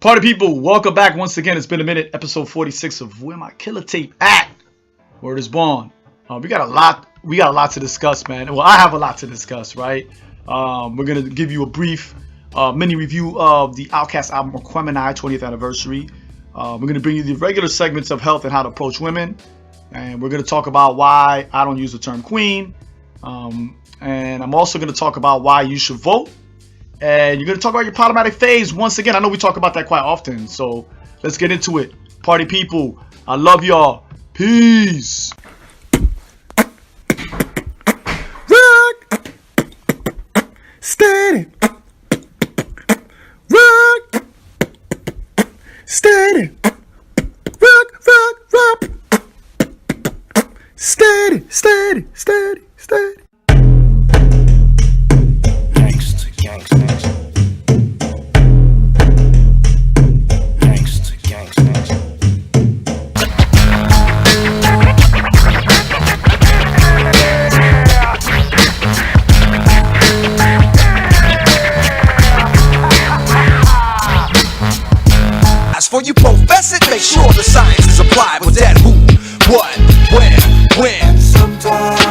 Party people, welcome back once again. It's been a minute. Episode 46 of Where My Killer Tape At? Word is born. We got a lot to discuss, man. Well, I have a lot to discuss, right? We're gonna give you a brief mini review of the Outkast album Aquemini 20th anniversary. We're gonna bring you the regular segments of health and how to approach women, and we're gonna talk about why I don't use the term queen. And I'm also gonna talk about why you should vote. And you're going to talk about your problematic phase once again. I know we talk about that quite often. So let's get into it. Party people, I love y'all. Peace. Rock. Steady. Rock. Steady. Rock, rock, rock. Steady, steady, steady, steady. For you profess it, make sure the science is applied. But that who, what, when. Sometimes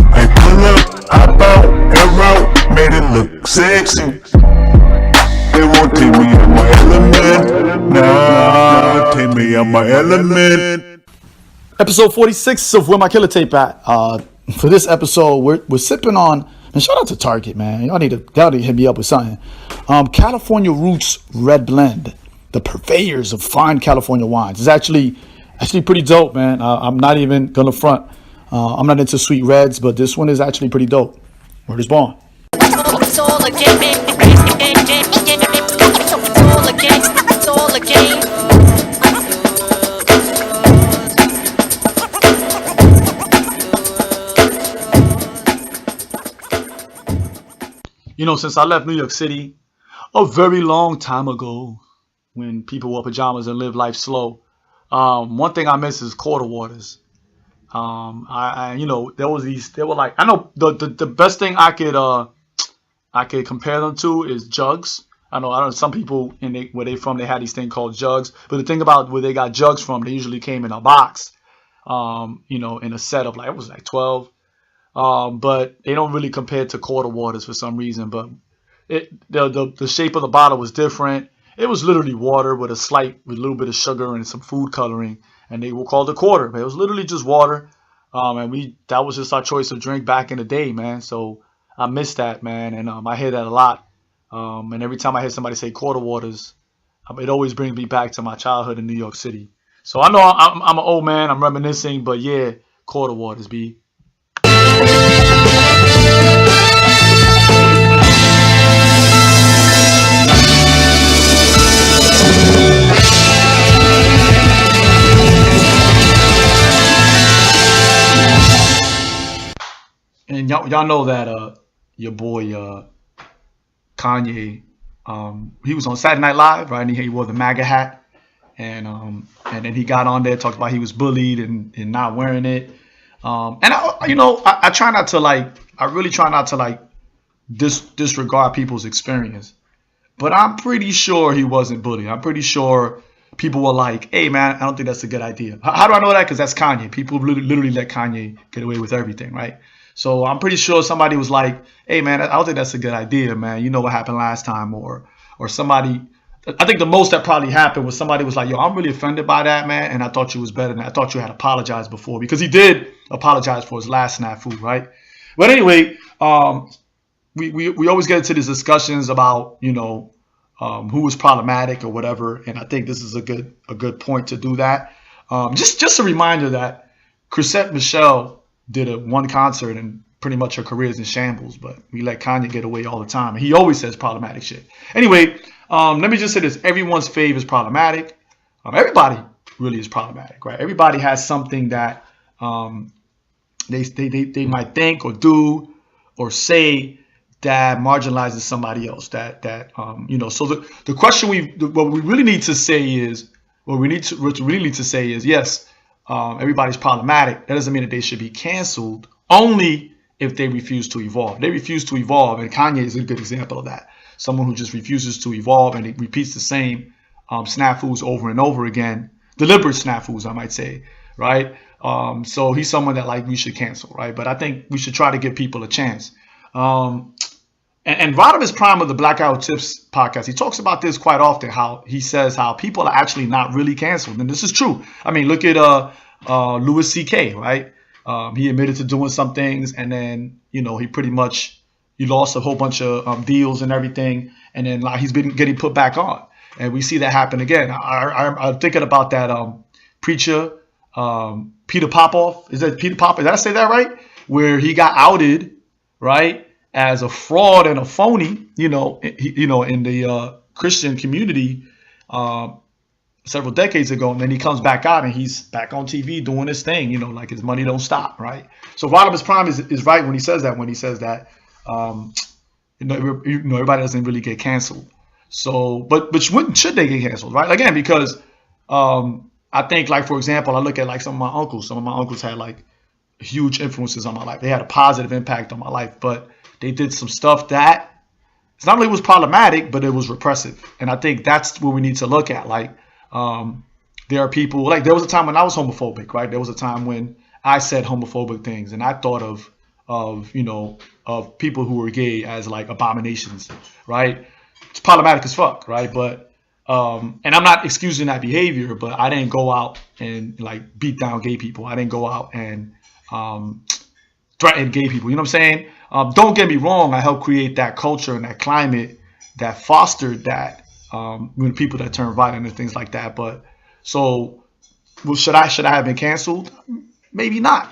I pull up, hop out, arrow, made it look sexy. They won't take me out my element. Nah, take me out my element. Episode 46 of Where My Killer Tape At. For this episode, we're sipping on. And shout out to Target, man. Y'all need to hit me up with something. California Roots Red Blend, the purveyors of fine California wines. It's actually pretty dope, man. I'm not even gonna front. I'm not into sweet reds, but this one is actually pretty dope. Word is born. It's all a game. It's all a game. You know, since I left New York City a very long time ago, when people wore pajamas and lived life slow, one thing I miss is quarter waters. There were like, I know the best thing I could compare them to is jugs. I know some people where they from, they had these things called jugs, but the thing about where they got jugs from, they usually came in a box, in a set of it was like 12. But they don't really compare to quarter waters for some reason. But the shape of the bottle was different. It was literally water with a little bit of sugar and some food coloring, and they were called a quarter. But it was literally just water, and that was just our choice of drink back in the day, man. So I miss that, man, and I hear that a lot. And every time I hear somebody say quarter waters, it always brings me back to my childhood in New York City. So I know I'm an old man. I'm reminiscing, but yeah, quarter waters, B. And y'all know that your boy Kanye, he was on Saturday Night Live, right? And he wore the MAGA hat, and then he got on there, talked about he was bullied and not wearing it. And I try not to I really try not to disregard people's experience, but I'm pretty sure he wasn't bullied. I'm pretty sure people were like, "Hey, man, I don't think that's a good idea." How do I know that? Because that's Kanye. People literally let Kanye get away with everything, right? So I'm pretty sure somebody was like, "Hey, man, I don't think that's a good idea, man. You know what happened last time," or somebody. I think the most that probably happened was somebody was like, "Yo, I'm really offended by that, man, and I thought you was better than that. I thought you had apologized before," because he did apologize for his last snafu, right? But anyway, we always get into these discussions about who was problematic or whatever, and I think this is a good point to do that. Just a reminder that Chrisette Michele did one concert and pretty much her career is in shambles, but we let Kanye get away all the time, and he always says problematic shit. Anyway, let me just say this: everyone's fave is problematic. Everybody really is problematic, right? Everybody has something that they might think or do or say that marginalizes somebody else. So the question what we really need to say is yes, everybody's problematic. That doesn't mean that they should be canceled. Only if they refuse to evolve. They refuse to evolve, and Kanye is a good example of that. Someone who just refuses to evolve and it repeats the same snafus over and over again, deliberate snafus, I might say, right? So he's someone that like we should cancel, right? But I think we should try to give people a chance. And Rodimus Prime of the Black Guy Who Tips podcast, he talks about this quite often, how he says how people are actually not really canceled. And this is true. I mean, look at Louis C.K., right? He admitted to doing some things, and then, he lost a whole bunch of deals and everything. And then he's been getting put back on. And we see that happen again. I'm thinking about that preacher, Peter Popoff. Is that Peter Popoff? Did I say that right? Where he got outed, right, as a fraud and a phony, in the Christian community several decades ago. And then he comes back out and he's back on TV doing his thing, like his money don't stop, right? So Rodimus Prime is right when he says that, everybody doesn't really get canceled. So, but when should they get canceled, right? Again, because I think, like, for example, I look at like some of my uncles. Some of my uncles had like huge influences on my life. They had a positive impact on my life, but they did some stuff that it's not only was problematic, but it was repressive. And I think that's what we need to look at. Like, there are people, like, there was a time when I was homophobic, right? There was a time when I said homophobic things, and I thought of people who were gay as like abominations, right? It's problematic as fuck, right? But and I'm not excusing that behavior, but I didn't go out and like beat down gay people. I didn't go out and threaten gay people. You know what I'm saying? Don't get me wrong. I helped create that culture and that climate that fostered that when people that turn violent and things like that. But so, should I have been canceled? Maybe not.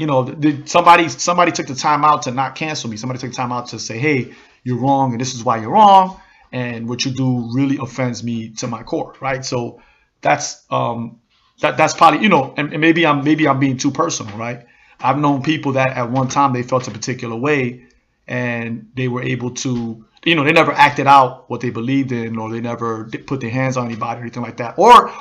Somebody took the time out to not cancel me. Somebody took the time out to say, hey, you're wrong, and this is why you're wrong, and what you do really offends me to my core, right? So that's probably, and maybe I'm being too personal, right? I've known people that at one time they felt a particular way, and they were able to, they never acted out what they believed in, or they never put their hands on anybody or anything like that, or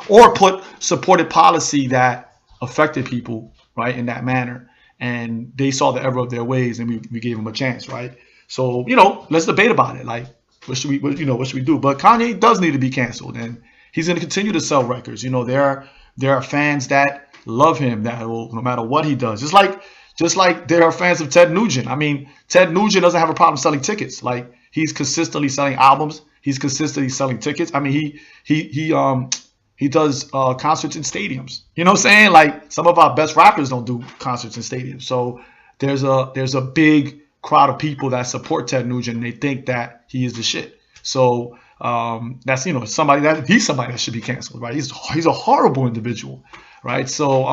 supported policy that affected people, right, in that manner. And they saw the error of their ways, and we gave them a chance, right? So, let's debate about it. Like, what should we do? But Kanye does need to be canceled, and he's going to continue to sell records. There are fans that love him, that will, no matter what he does. Just like there are fans of Ted Nugent. I mean, Ted Nugent doesn't have a problem selling tickets. Like, he's consistently selling albums. He's consistently selling tickets. I mean, he does concerts in stadiums. You know what I'm saying? Like, some of our best rappers don't do concerts in stadiums. So there's a big crowd of people that support Ted Nugent, and they think that he is the shit. So that's he's somebody that should be canceled, right? He's a horrible individual, right? So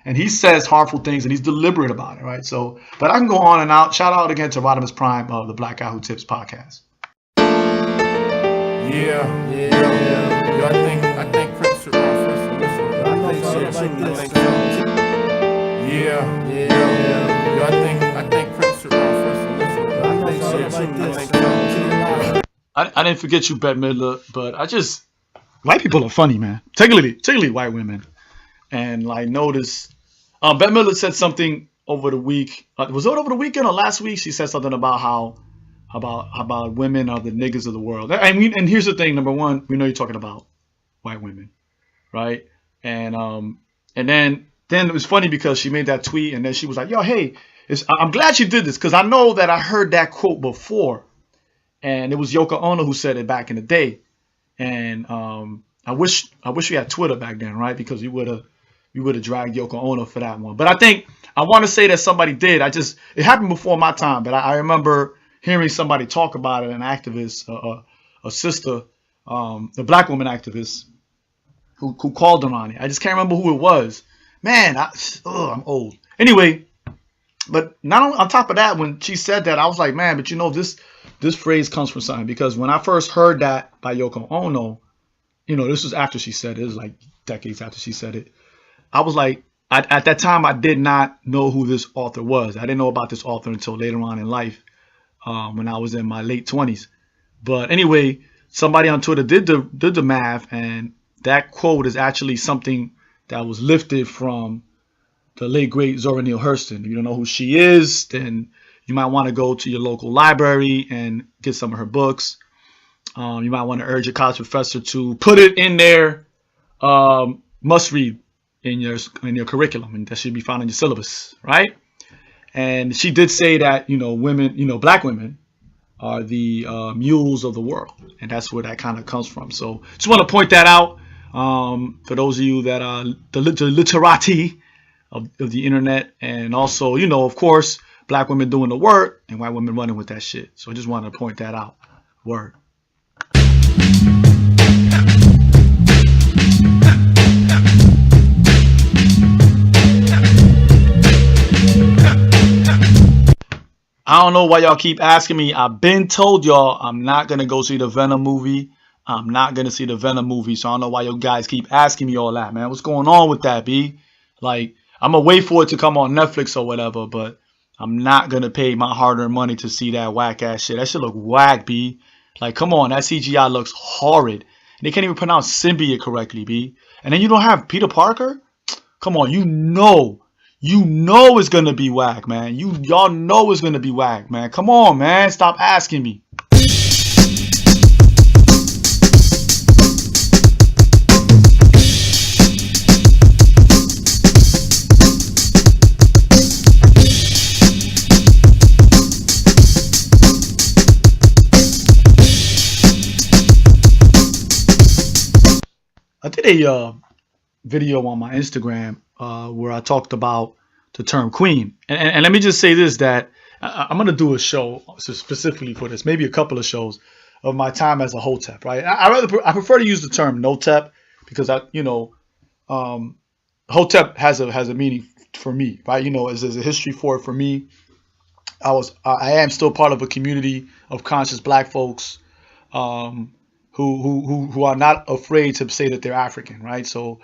and he says harmful things, and he's deliberate about it, right? So, but I can go on and out. Shout out again to Rodimus Prime of the Black Guy Who Tips podcast. Yeah. Yo, I think Prince should run first. Yo, I think Prince should run first. I didn't forget you, Bette Midler, but white people are funny, man. Particularly white women. And like, notice, Bette Midler said something over the week. Was it over the weekend or last week? She said something about how women are the niggas of the world. And here's the thing. Number one, we know you're talking about white women, right? And then it was funny because she made that tweet, and then she was like, yo, hey, I'm glad she did this, because I know that I heard that quote before, and it was Yoko Ono who said it back in the day. And I wish we had Twitter back then, right? Because we would have dragged Yoko Ono for that one. But I want to say that somebody did. It happened before my time, but I remember hearing somebody talk about it, an activist, a sister, the black woman activist, who called her on it. I just can't remember who it was. Man, I'm old. Anyway, but not on top of that, when she said that, I was like, man, but this phrase comes from something. Because when I first heard that by Yoko Ono, this was after she said it. It was like decades after she said it. I was like, at that time, I did not know who this author was. I didn't know about this author until later on in life, when I was in my late 20s. But anyway, somebody on Twitter did the math, and that quote is actually something that was lifted from the late, great Zora Neale Hurston. If you don't know who she is, then You might want to go to your local library and get some of her books. You might want to urge your college professor to put it in their must read in your curriculum, and that should be found in your syllabus, right? And she did say that women, black women, are the mules of the world, and that's where that kind of comes from. So just want to point that out for those of you that are the literati of the internet, and also, of course, black women doing the work and white women running with that shit. So I just wanted to point that out. Word. I don't know why y'all keep asking me. I've been told y'all I'm not going to go see the Venom movie. I'm not going to see the Venom movie. So I don't know why you guys keep asking me all that, man. What's going on with that, B? Like, I'm going to wait for it to come on Netflix or whatever, but I'm not going to pay my hard-earned money to see that whack-ass shit. That shit look whack, B. Like, come on. That CGI looks horrid. And they can't even pronounce symbiote correctly, B. And then you don't have Peter Parker? Come on, you know it's gonna be whack, man. Y'all know it's gonna be whack, man. Come on, man. Stop asking me. I did a video on my Instagram where I talked about the term queen. And let me just say this, that I'm going to do a show specifically for this, maybe a couple of shows of my time as a hotep, right? I prefer to use the term notep because hotep has a meaning for me, right? There's a history for it for me. I am still part of a community of conscious black folks who are not afraid to say that they're African, right? So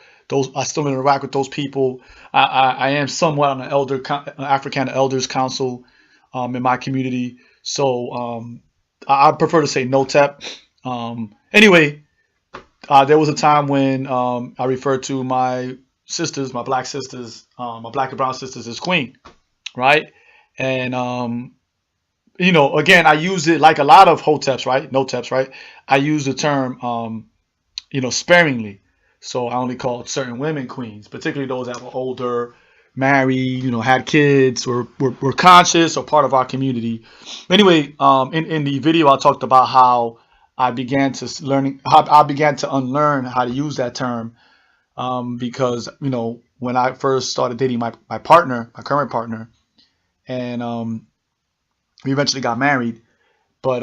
I still interact with those people. I am somewhat on the African Elders Council in my community. So I prefer to say NOTEP. Anyway, there was a time when I referred to my sisters, my black sisters, my black and brown sisters as queen, right? And again, I use it like a lot of hoteps, right? NOTEPs, right? I use the term, sparingly. So I only called certain women queens, particularly those that were older, married, had kids, or were conscious or part of our community. Anyway, in the video, I talked about how I began to unlearn how to use that term because, when I first started dating my current partner, and we eventually got married, but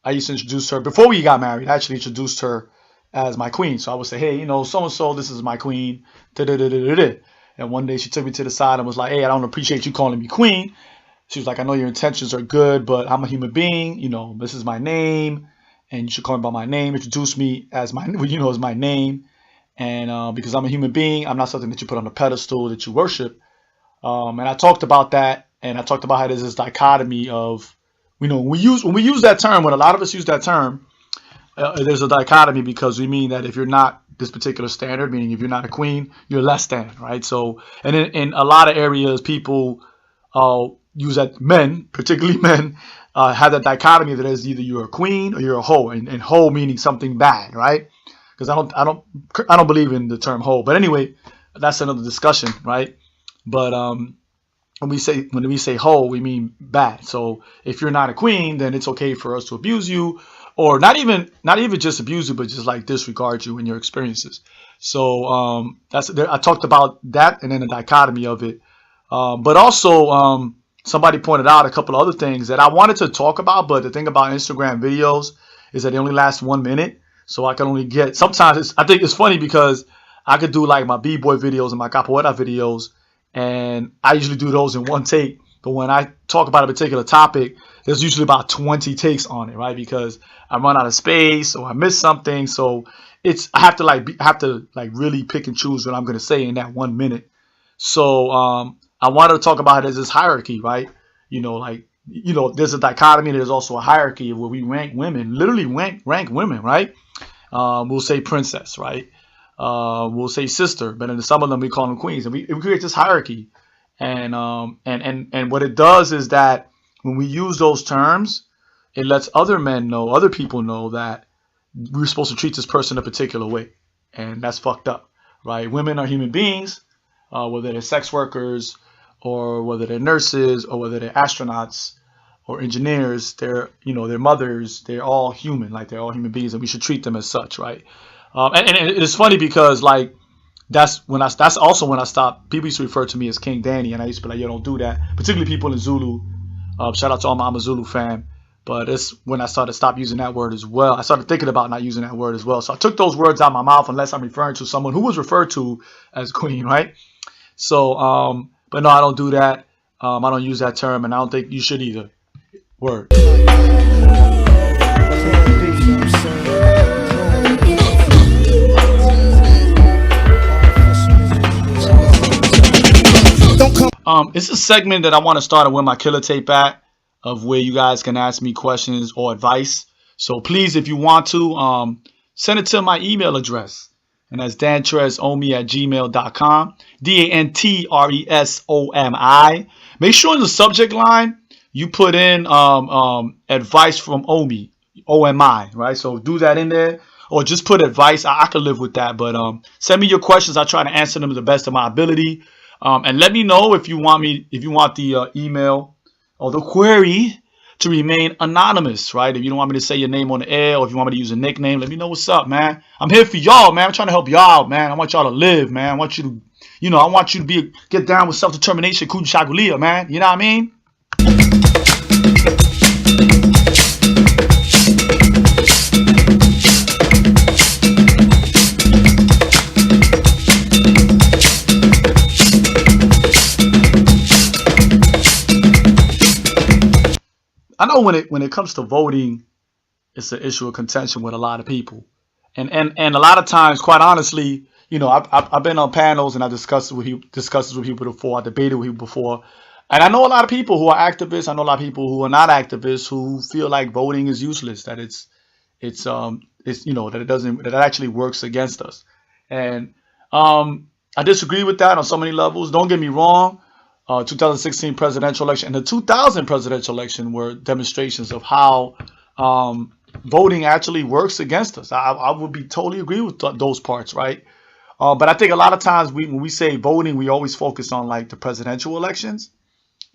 I used to introduce her, before we got married, I actually introduced her as my queen. So I would say, hey, so-and-so, this is my queen. And one day she took me to the side and was like, hey, I don't appreciate you calling me queen. She was like, I know your intentions are good, but I'm a human being. This is my name, and you should call me by my name. Introduce me as my name. And because I'm a human being, I'm not something that you put on a pedestal that you worship. And I talked about that, and I talked about how there's this dichotomy of, when we use that term, when a lot of us use that term, there's a dichotomy because we mean that if you're not this particular standard, meaning if you're not a queen, you're less than, right? So, and in a lot of areas, people use that, particularly men, have that dichotomy that is either you're a queen or you're a hoe, and hoe meaning something bad, right? Because I don't believe in the term hoe, but anyway, that's another discussion, right? But when we say hoe, we mean bad. So if you're not a queen, then it's okay for us to abuse you. Or not even just abuse you, but just like disregard you and your experiences. So I talked about that, and then the dichotomy of it. But also somebody pointed out a couple of other things that I wanted to talk about. But the thing about Instagram videos is that they only last 1 minute. So I can only get, sometimes I think it's funny because I could do like my b-boy videos and my capoeira videos, and I usually do those in one take. But when I talk about a particular topic, there's usually about 20 takes on it, right? Because I run out of space or I miss something. So I have to really pick and choose what I'm going to say in that 1 minute. So I wanted to talk about how there's this hierarchy, right? There's a dichotomy. There's also a hierarchy where we rank women, literally rank women, right? We'll say princess, right? We'll say sister, but in some of them we call them queens, and we create this hierarchy. And what it does is that when we use those terms, it lets other men know, other people know that we're supposed to treat this person a particular way. And that's fucked up, right? Women are human beings, whether they're sex workers or whether they're nurses or whether they're astronauts or engineers, they're mothers, they're all human, like they're all human beings, and we should treat them as such, right? And it's funny because like that's also when I stopped. People used to refer to me as King Danny, and I used to be like, yo, don't do that. Particularly people in Zulu. Shout out to all my I'm a Zulu fan. But it's when I started stop using that word as well. I started thinking about not using that word as well. So I took those words out of my mouth unless I'm referring to someone who was referred to as queen, right? So, but no, I don't do that. I don't use that term, and I don't think you should either. Word. It's a segment that I want to start with my killer tape at, of where you guys can ask me questions or advice. So please, if you want to, send it to my email address. And that's DanTresOmi@gmail.com. DanTresOmi. Make sure in the subject line, you put in advice from Omi. OMI, right? So do that in there. Or just put advice. I could live with that. But send me your questions. I try to answer them to the best of my ability. And let me know if you want the email or the query to remain anonymous, right? If you don't want me to say your name on the air, or if you want me to use a nickname, let me know what's up, man. I'm here for y'all, man. I'm trying to help y'all out, man. I want y'all to live, man. I want you to, get down with self-determination, kuchagulia, man. You know what I mean? I know when it comes to voting, it's an issue of contention with a lot of people, and a lot of times, quite honestly, I've been on panels and I've discussed this with people before. I debated with people before, and I know a lot of people who are activists. I know a lot of people who are not activists who feel like voting is useless, that that it actually works against us, and I disagree with that on so many levels. Don't get me wrong. 2016 presidential election and the 2000 presidential election were demonstrations of how voting actually works against us. I would be totally agree with those parts, right? But I think a lot of times when we say voting, we always focus on like the presidential elections,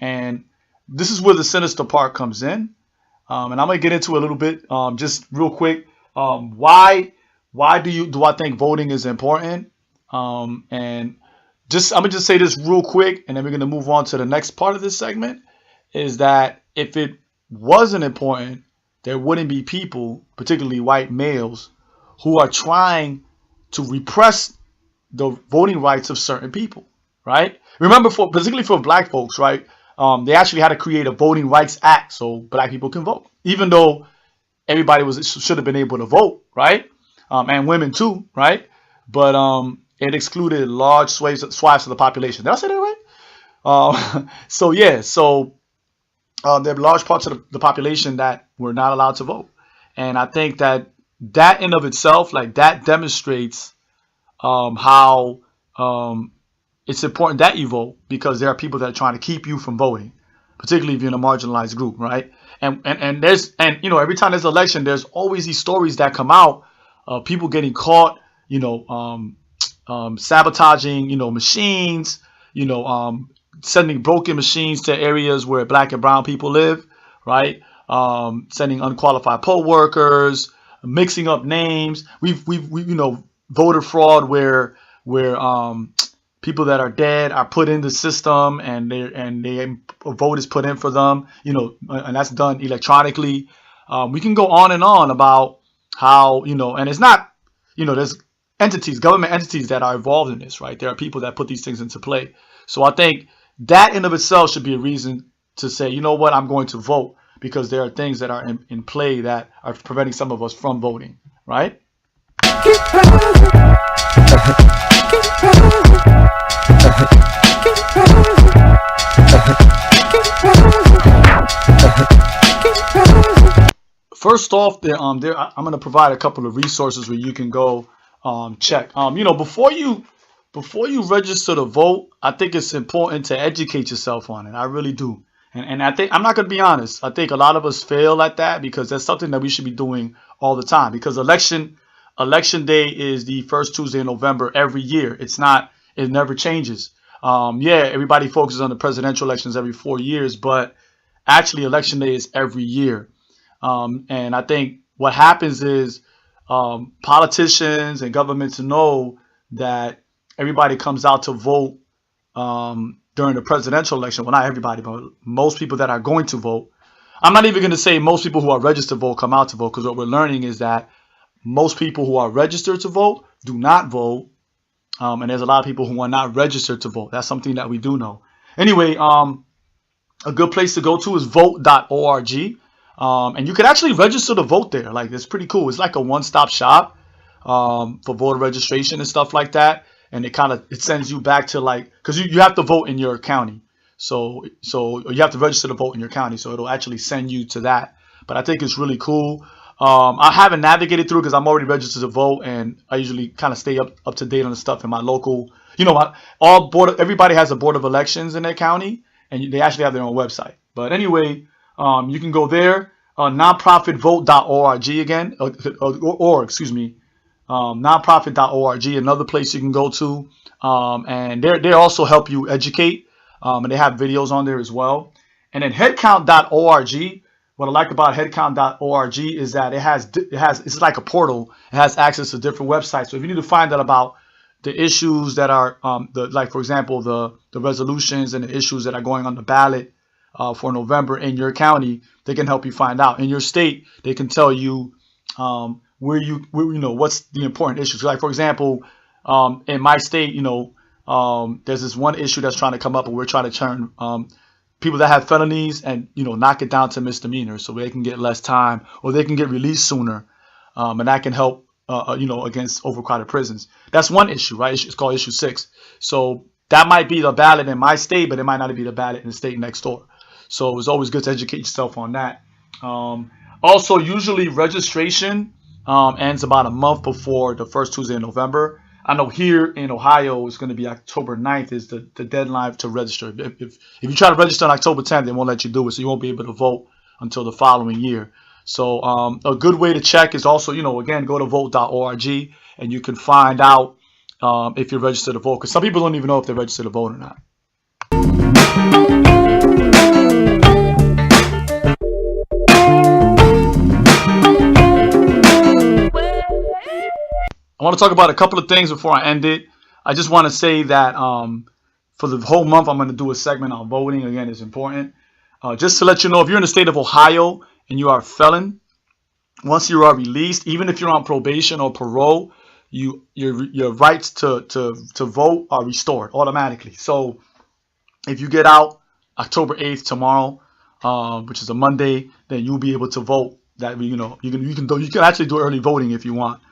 and this is where the sinister part comes in. And I'm gonna get into it a little bit, just real quick. Why do I think voting is important? And I'm gonna just say this real quick, and then we're gonna move on to the next part of this segment. Is that if it wasn't important, there wouldn't be people, particularly white males, who are trying to repress the voting rights of certain people, right? Remember, particularly for black folks, right? They actually had to create a Voting Rights Act so black people can vote, even though everybody should have been able to vote, right? And women too, right? But it excluded large swaths of the population. Did I say that right? There are large parts of the population that were not allowed to vote. And I think that in of itself, like that demonstrates how it's important that you vote, because there are people that are trying to keep you from voting, particularly if you're in a marginalized group, right? And every time there's an election, there's always these stories that come out of people getting caught, sabotaging, machines, sending broken machines to areas where black and brown people live, right? Sending unqualified poll workers, mixing up names. We've voter fraud where people that are dead are put in the system and a vote is put in for them, and that's done electronically. We can go on and on about how, and it's not, there's government entities that are involved in this, right? There are people that put these things into play. So I think that in of itself should be a reason to say, you know what, I'm going to vote, because there are things that are in play that are preventing some of us from voting, right? First off, I'm going to provide a couple of resources where you can go check. Before you register to vote, I think it's important to educate yourself on it. I really do. And I think, I'm not going to be honest, I think a lot of us fail at that because that's something that we should be doing all the time, because election day is the first Tuesday in November every year. It never changes. Yeah, everybody focuses on the presidential elections every 4 years, but actually election day is every year. And I think what happens is politicians and governments know that everybody comes out to vote during the presidential election. Well, not everybody, but most people that are going to vote. I'm not even going to say most people who are registered to vote come out to vote, because what we're learning is that most people who are registered to vote do not vote. And there's a lot of people who are not registered to vote. That's something that we do know. Anyway, a good place to go to is vote.org. And you can actually register to vote there. Like, it's pretty cool. It's like a one-stop shop for voter registration and stuff like that. And it sends you back to, like, because you have to vote in your county. So you have to register to vote in your county. So it'll actually send you to that. But I think it's really cool. I haven't navigated through because I'm already registered to vote, and I usually kind of stay up to date on the stuff in my local. Everybody has a board of elections in their county, and they actually have their own website. But anyway, you can go there, nonprofitvote.org again, excuse me, nonprofit.org, another place you can go to, and they also help you educate, and they have videos on there as well. And then headcount.org. What I like about headcount.org is that it's like a portal. It has access to different websites. So if you need to find out about the issues that are, like for example, the resolutions and the issues that are going on the ballot for November in your county, they can help you find out. In your state, they can tell you what's the important issues. Like for example, in my state, there's this one issue that's trying to come up, and we're trying to turn people that have felonies and knock it down to misdemeanors, so they can get less time or they can get released sooner, and that can help against overcrowded prisons. That's one issue, right? It's called issue 6. So that might be the ballot in my state, but it might not be the ballot in the state next door. So it's always good to educate yourself on that. Also, usually registration ends about a month before the first Tuesday in November. I know here in Ohio, it's going to be October 9th is the deadline to register. If you try to register on October 10th, they won't let you do it, so you won't be able to vote until the following year. So a good way to check is also, again, go to vote.org, and you can find out if you're registered to vote, because some people don't even know if they're registered to vote or not. I want to talk about a couple of things before I end it. I just want to say that for the whole month, I'm going to do a segment on voting. Again, it's important. Just to let you know, if you're in the state of Ohio and you are a felon, once you are released, even if you're on probation or parole, your rights to vote are restored automatically. So if you get out October 8th tomorrow, which is a Monday, then you'll be able to vote. That you can actually do early voting if you want.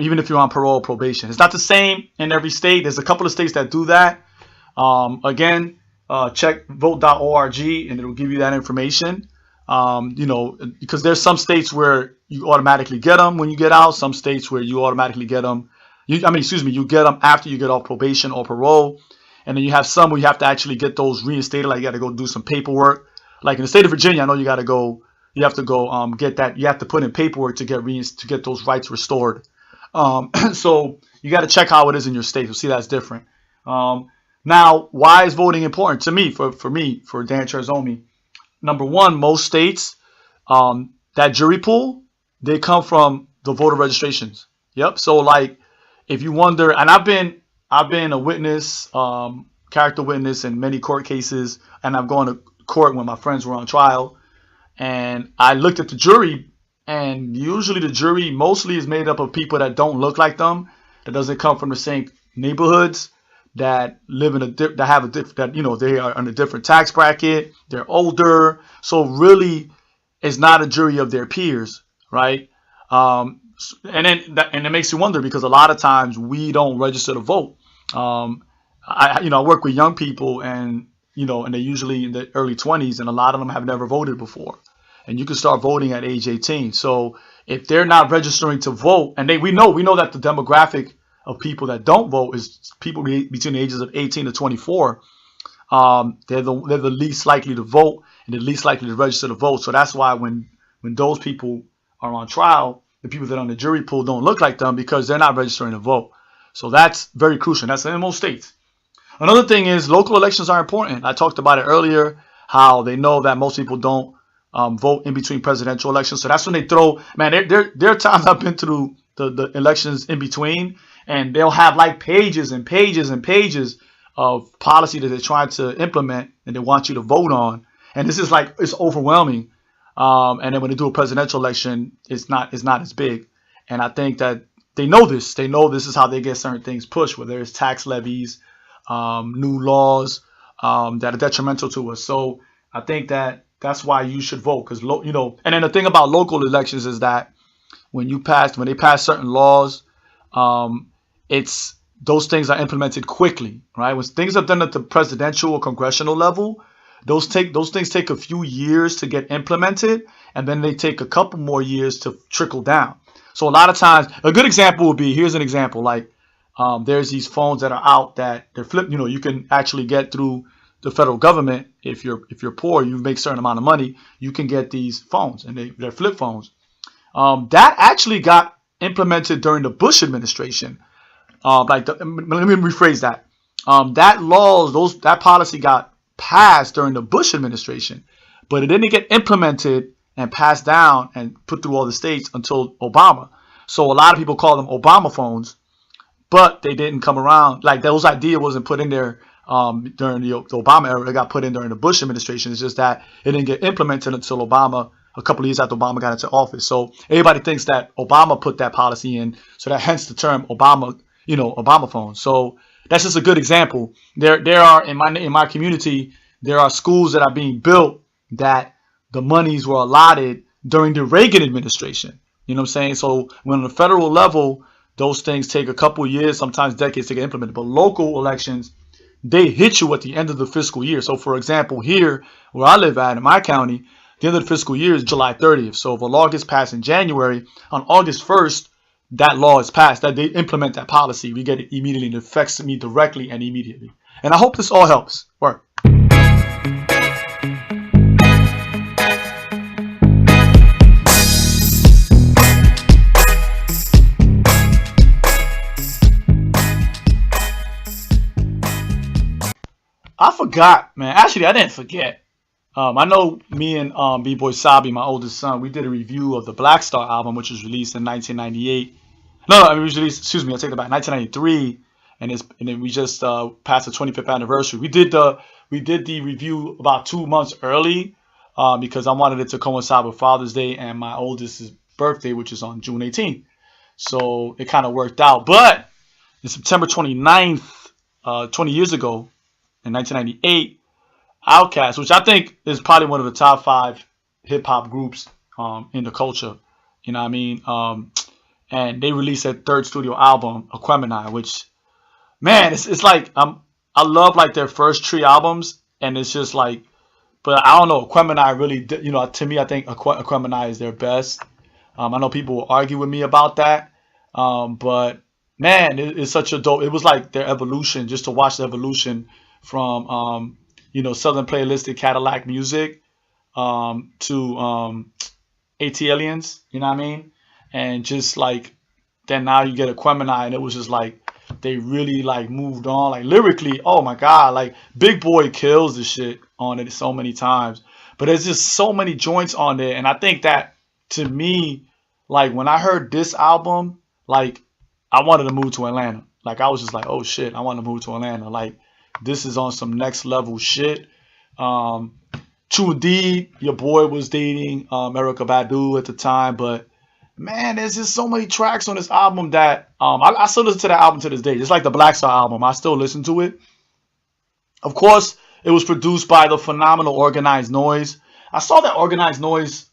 Even if you're on parole or probation. It's not the same in every state. There's a couple of states that do that. Again, check vote.org and it'll give you that information. Because there's some states where you automatically get them when you get out. Some states where you automatically get them. You get them after you get off probation or parole. And then you have some where you have to actually get those reinstated. Like you got to go do some paperwork. Like in the state of Virginia, I know you have to go get that. You have to put in paperwork to get those rights restored. So you got to check how it is in your state. You'll see that's different. Now, why is voting important to me? For DanTresOmi, number one, most states, that jury pool, they come from the voter registrations. Yep. So like, if you wonder, and I've been a witness, character witness in many court cases, and I've gone to court when my friends were on trial, and I looked at the jury. And usually the jury mostly is made up of people that don't look like them, that doesn't come from the same neighborhoods, that live in they are in a different tax bracket, they're older. So really, it's not a jury of their peers, right? And it makes you wonder, because a lot of times we don't register to vote. I work with young people, and they're usually in the early 20s, and a lot of them have never voted before. And you can start voting at age 18. So if they're not registering to vote, and we know that the demographic of people that don't vote is people between the ages of 18 to 24. they're the least likely to vote and the least likely to register to vote. So that's why when those people are on trial, the people that are on the jury pool don't look like them because they're not registering to vote. So that's very crucial. That's in most states. Another thing is local elections are important. I talked about it earlier, how they know that most people don't vote in between presidential elections. So that's when they throw, man, there are times I've been through the elections in between, and they'll have like pages and pages and pages of policy that they're trying to implement and they want you to vote on. And this is like, it's overwhelming. And then when they do a presidential election, it's not as big. And I think that they know this. They know this is how they get certain things pushed, whether it's tax levies, new laws that are detrimental to us. So I think that that's why you should vote, because and then the thing about local elections is that when they pass certain laws, it's those things are implemented quickly, right? When things are done at the presidential or congressional level, those things take a few years to get implemented, and then they take a couple more years to trickle down. So a lot of times, a good example would be, here's an example, like there's these phones that are out that they're flipped. You can actually get through the federal government. If you're poor, you make a certain amount of money, you can get these phones, and they're flip phones. That actually got implemented during the Bush administration. Let me rephrase that. That policy got passed during the Bush administration, but it didn't get implemented and passed down and put through all the states until Obama. So a lot of people call them Obama phones, but they didn't come around. Like, those idea wasn't put in there during the Obama era. It got put in during the Bush administration. It's just that it didn't get implemented until Obama, a couple of years after Obama got into office. So everybody thinks that Obama put that policy in, so that hence the term Obama, Obama phone. So that's just a good example. There are in my community, there are schools that are being built that the monies were allotted during the Reagan administration. You know what I'm saying? So when on the federal level, those things take a couple of years, sometimes decades to get implemented. But local elections, they hit you at the end of the fiscal year. So for example, here where I live at in my county, the end of the fiscal year is July 30th. So if a law gets passed in January, on August 1st, that law is passed, that they implement that policy. We get it immediately, and it affects me directly and immediately. And I hope this all helps. Work. I forgot, man. Actually, I didn't forget. I know me and B-Boy Sabi, my oldest son, we did a review of the Black Star album, which was released in 1998. No, it was released, excuse me, I take that back, 1993. And then we just passed the 25th anniversary. We did the review about 2 months early because I wanted it to coincide with Father's Day and my oldest's birthday, which is on June 18th. So it kind of worked out. But in September 29th, 20 years ago, in 1998, Outkast, which I think is probably one of the top 5 hip hop groups in the culture, you know what I mean? And they released their 3rd studio album, Aquemini, which, man, it's like I love like their first 3 albums, and it's just like, but I don't know, Aquemini really, to me, I think Aquemini is their best. I know people will argue with me about that, but man, it's such a dope. It was like their evolution, just to watch the evolution from Southern Playlistic Cadillac music to AT-Aliens, you know what I mean? And just like then now you get Aquemini, and it was just like they really like moved on, like lyrically, oh my god, like Big Boy kills the shit on it so many times, but there's just so many joints on there. And I think that, to me, like when I heard this album, like I wanted to move to Atlanta. Like I was just like, oh shit, I want to move to Atlanta. Like this is on some next level shit. True indeed, your boy was dating Erykah Badu at the time, but man, there's just so many tracks on this album that I still listen to that album to this day. It's like the Black Star album. I still listen to it. Of course, it was produced by the phenomenal Organized Noise. I saw that Organized Noise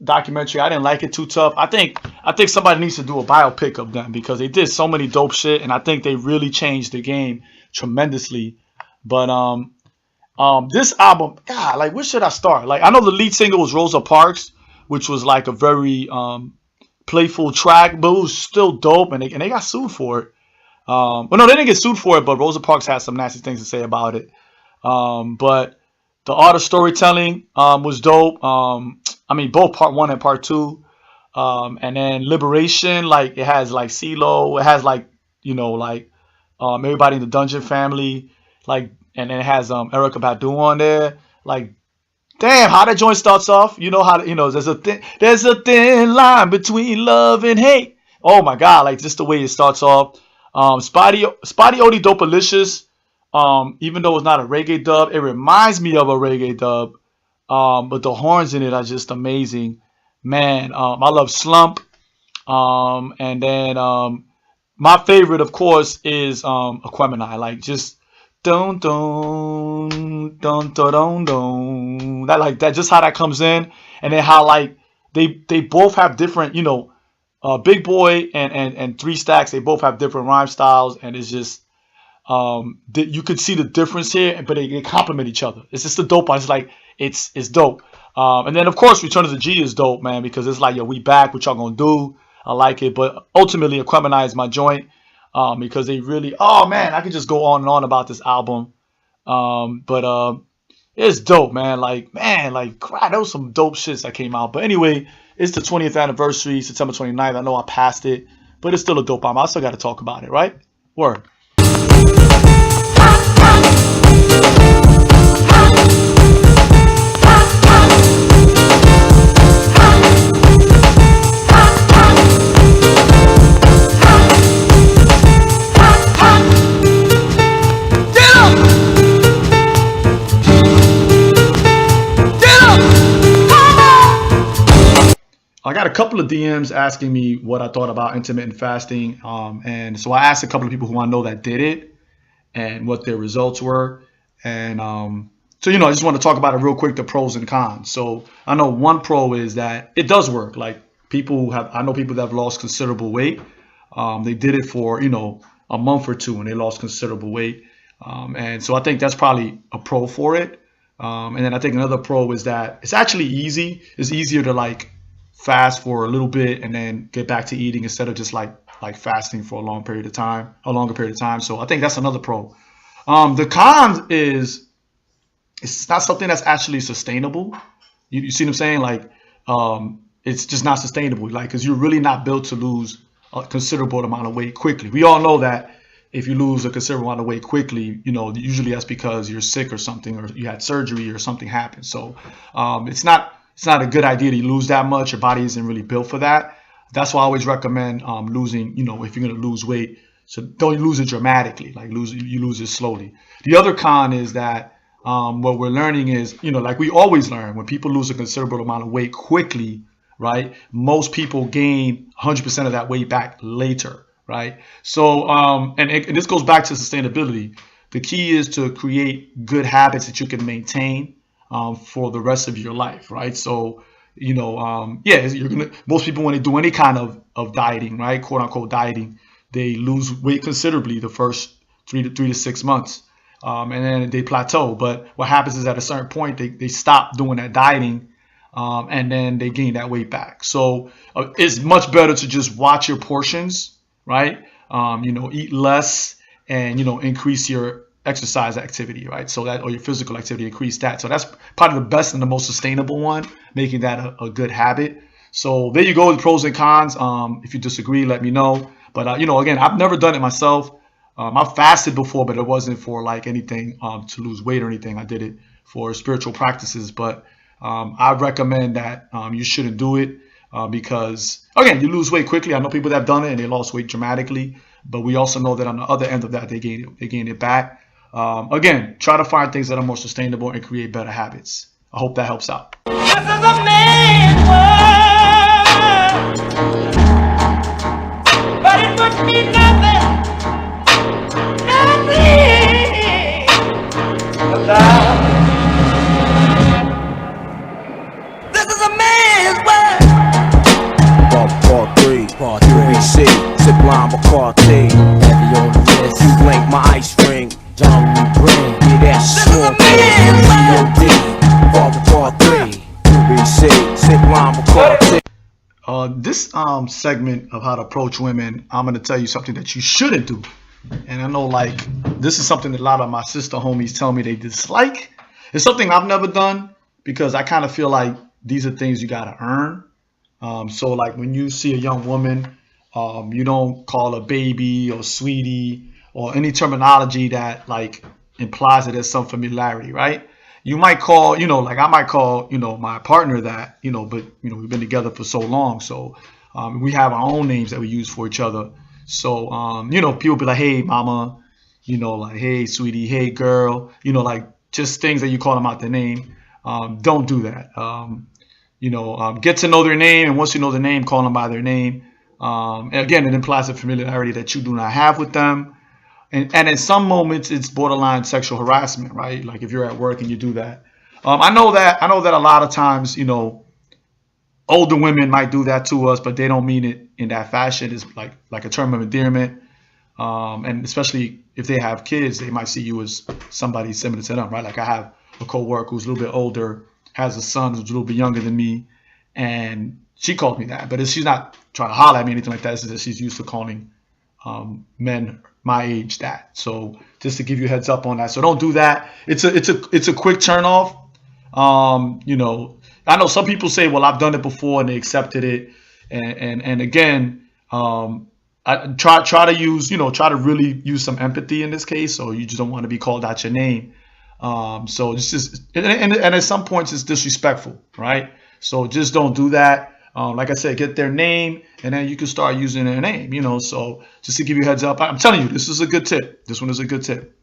documentary. I didn't like it too tough. I think somebody needs to do a biopic of them because they did so many dope shit, and I think they really changed the game tremendously. But this album, God, like where should I start? Like I know the lead single was Rosa Parks, which was like a very playful track, but it was still dope, and they got sued for it. Well, no, they didn't get sued for it, but Rosa Parks had some nasty things to say about it. But the art of storytelling was dope. I mean, both part one and part two. And then Liberation, like it has like CeeLo, it has like like everybody in the Dungeon family, like, and then it has Erykah Badu on there. Like, damn, how that joint starts off. You know how there's a thin line between love and hate. Oh my god, like just the way it starts off. Spotty Odie Dopalicious. Even though it's not a reggae dub, it reminds me of a reggae dub. But the horns in it are just amazing. Man, I love Slump. And then my favorite, of course, is Aquemini. Like just don't that, like that, just how that comes in, and then how like they both have different, Big Boy and Three Stacks. They both have different rhyme styles, and it's just you could see the difference here, but they complement each other. It's just the dope. It's like it's dope. And then of course Return of the G is dope, man, because it's like, yo, we back. What y'all gonna do? I like it, but ultimately Aquemini is my joint, because they really, oh man, I could just go on and on about this album. But it's dope, man. Like, crap, there was some dope shits that came out. But anyway, it's the 20th anniversary, September 29th. I know I passed it, but it's still a dope album. I still got to talk about it, right? Word. I got a couple of DMs asking me what I thought about intermittent fasting. And so I asked a couple of people who I know that did it and what their results were. And so, I just want to talk about it real quick, the pros and cons. So I know one pro is that it does work. Like I know people that have lost considerable weight. They did it for, a month or two and they lost considerable weight. And so I think that's probably a pro for it. And then I think another pro is that it's actually easy. It's easier to like fast for a little bit and then get back to eating instead of just like fasting for a longer period of time. So I think that's another pro. The cons is it's not something that's actually sustainable. You see what I'm saying? Like, it's just not sustainable. Like, because you're really not built to lose a considerable amount of weight quickly. We all know that if you lose a considerable amount of weight quickly, usually that's because you're sick or something, or you had surgery or something happened. So it's not a good idea to lose that much. Your body isn't really built for that. That's why I always recommend losing, if you're going to lose weight, so don't lose it dramatically, you lose it slowly. The other con is that what we're learning is, like we always learn, when people lose a considerable amount of weight quickly, right, most people gain 100% of that weight back later, right? So, and this goes back to sustainability. The key is to create good habits that you can maintain for the rest of your life, right? So, most people, when they do any kind of dieting, right, quote unquote dieting, they lose weight considerably the first 3 to 6 months, and then they plateau. But what happens is at a certain point they stop doing that dieting, and then they gain that weight back. So it's much better to just watch your portions, right? Eat less and increase your exercise activity, right? So that, or your physical activity, increase that. So that's probably the best and the most sustainable one, making that a good habit. So there you go, the pros and cons. If you disagree, let me know. But again, I've never done it myself. I've fasted before, but it wasn't for like anything to lose weight or anything. I did it for spiritual practices. But I recommend that you shouldn't do it because, again, you lose weight quickly. I know people that have done it and they lost weight dramatically. But we also know that on the other end of that, they gain it back. Again, try to find things that are more sustainable and create better habits. I hope that helps out. This is a man's world, but it would be nothing without. This is a man's world. Part 3, UBC, sip lime Bacardi. Heavy on the list, you blink my ice ring. John Green, get that storm. Part 3, UBC, sip lime Bacardi. This segment of how to approach women, I'm going to tell you something that you shouldn't do. And I know, like, This is something that a lot of my sister homies tell me they dislike. It's something I've never done because I kind of feel like these are things you gotta earn. So like when you see a young woman, you don't call her baby or sweetie or any terminology that like implies that there's some familiarity, right? You might call, like I might call, my partner that, but we've been together for so long, so we have our own names that we use for each other. So people be like, hey mama, like hey sweetie, hey girl, like just things that you call them out their name. Don't do that. Get to know their name, and once you know their name, call them by their name. And again, it implies a familiarity that you do not have with them. And in some moments, it's borderline sexual harassment, right? Like if you're at work and you do that. I know that a lot of times, older women might do that to us, but they don't mean it in that fashion. It's like a term of endearment. And especially if they have kids, they might see you as somebody similar to them, right? Like I have a coworker who's a little bit older, has a son who's a little bit younger than me, and she called me that. But she's not trying to holler at me or anything like that. It's just that she's used to calling men my age that. So just to give you a heads up on that. So don't do that. It's a quick turn off. I know some people say, well, I've done it before and they accepted it. And again, I try to really use some empathy in this case. So you just don't want to be called out your name. So it's just, and at some points it's disrespectful, right? So just don't do that. Like I said, get their name, and then you can start using their name, So just to give you a heads up, I'm telling you, this is a good tip. This one is a good tip.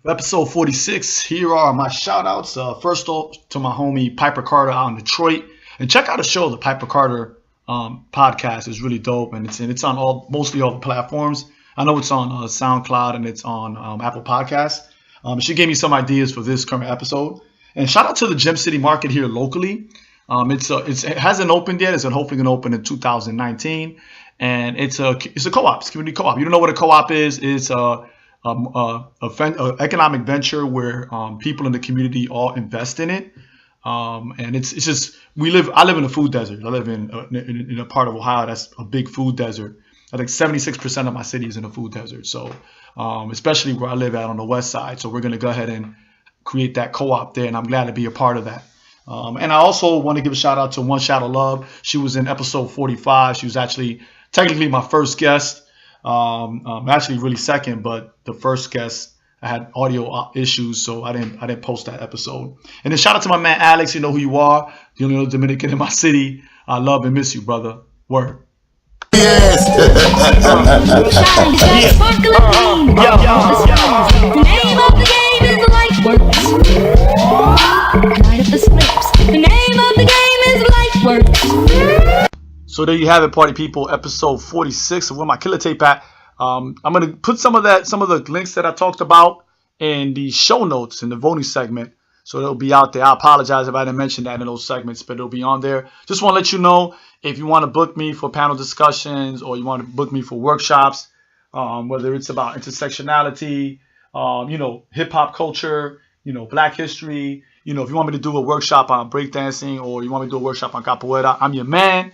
For episode 46, here are my shout outs. First off, to my homie Piper Carter out in Detroit. And check out the show, the Piper Carter podcast is really dope, and it's on mostly all the platforms. I know it's on SoundCloud and it's on Apple Podcasts. She gave me some ideas for this current episode. And shout out to the Gem City Market here locally. It hasn't opened yet. It's hopefully going to open in 2019. And it's a co-op. It's a community co-op. You don't know what a co-op is? It's a economic venture where people in the community all invest in it. And it's just I live in a food desert. I live in a part of Ohio that's a big food desert. I think 76% of my city is in a food desert. So especially where I live at on the west side. So we're going to go ahead and create that co-op there, and I'm glad to be a part of that. And I also want to give a shout out to One Shot of Love. She was in episode 45. She was actually technically my first guest. Actually really second, but the first guest, I had audio issues, so I didn't post that episode. And then shout out to my man Alex. You know who you are. The only Dominican in my city. I love and miss you, brother. Word. Yes. The name of the game is Light Works. Night of the Slips. The name of the game is Light Works. So there you have it, party people. Episode 46 of Where My Killer Tape At. I'm gonna put some of the links that I talked about in the show notes in the voting segment. So it'll be out there. I apologize if I didn't mention that in those segments, but it'll be on there. Just want to let you know, if you want to book me for panel discussions or you want to book me for workshops, whether it's about intersectionality, hip hop culture, Black history, if you want me to do a workshop on breakdancing or you want me to do a workshop on capoeira, I'm your man.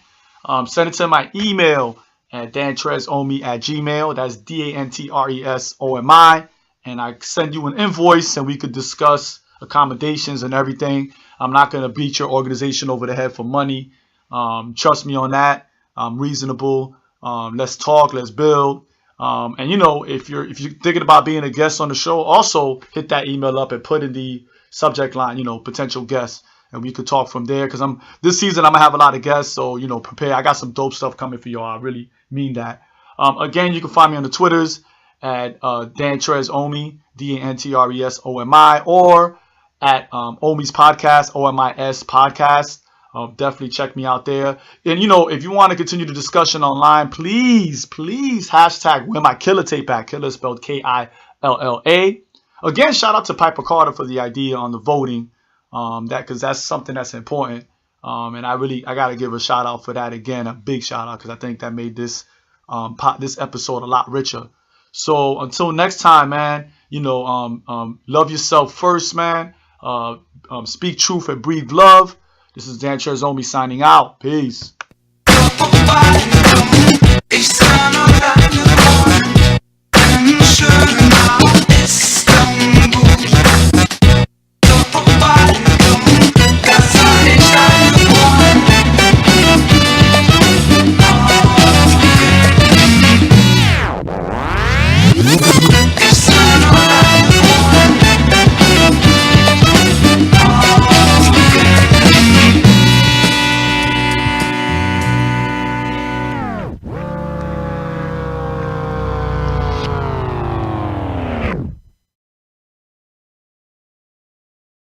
Send it to my email at DanTresOmi@gmail. That's DanTresOmi. And I send you an invoice and we could discuss accommodations and everything. I'm not going to beat your organization over the head for money. Trust me on that. I'm reasonable. Let's talk. Let's build. And if you're thinking about being a guest on the show, also hit that email up and put in the subject line, potential guests, and we could talk from there. Because this season I'm gonna have a lot of guests, so prepare. I got some dope stuff coming for y'all. I really mean that. Again, you can find me on the Twitters at DanTresOmi, DanTresOmi, or at Omi's podcast, OMIS podcast. Definitely check me out there. And if you want to continue the discussion online, please hashtag Where My Killer Tape At. Killer spelled Killa. Again, shout out to Piper Carter for the idea on the voting. Because that's something that's important. And I gotta give a shout out for that again, a big shout out, because I think that made this episode a lot richer. So until next time, man, love yourself first, man. Speak truth and breathe love. This is DanTresOmi signing out. Peace. Ich sah nur deine Augen, schön.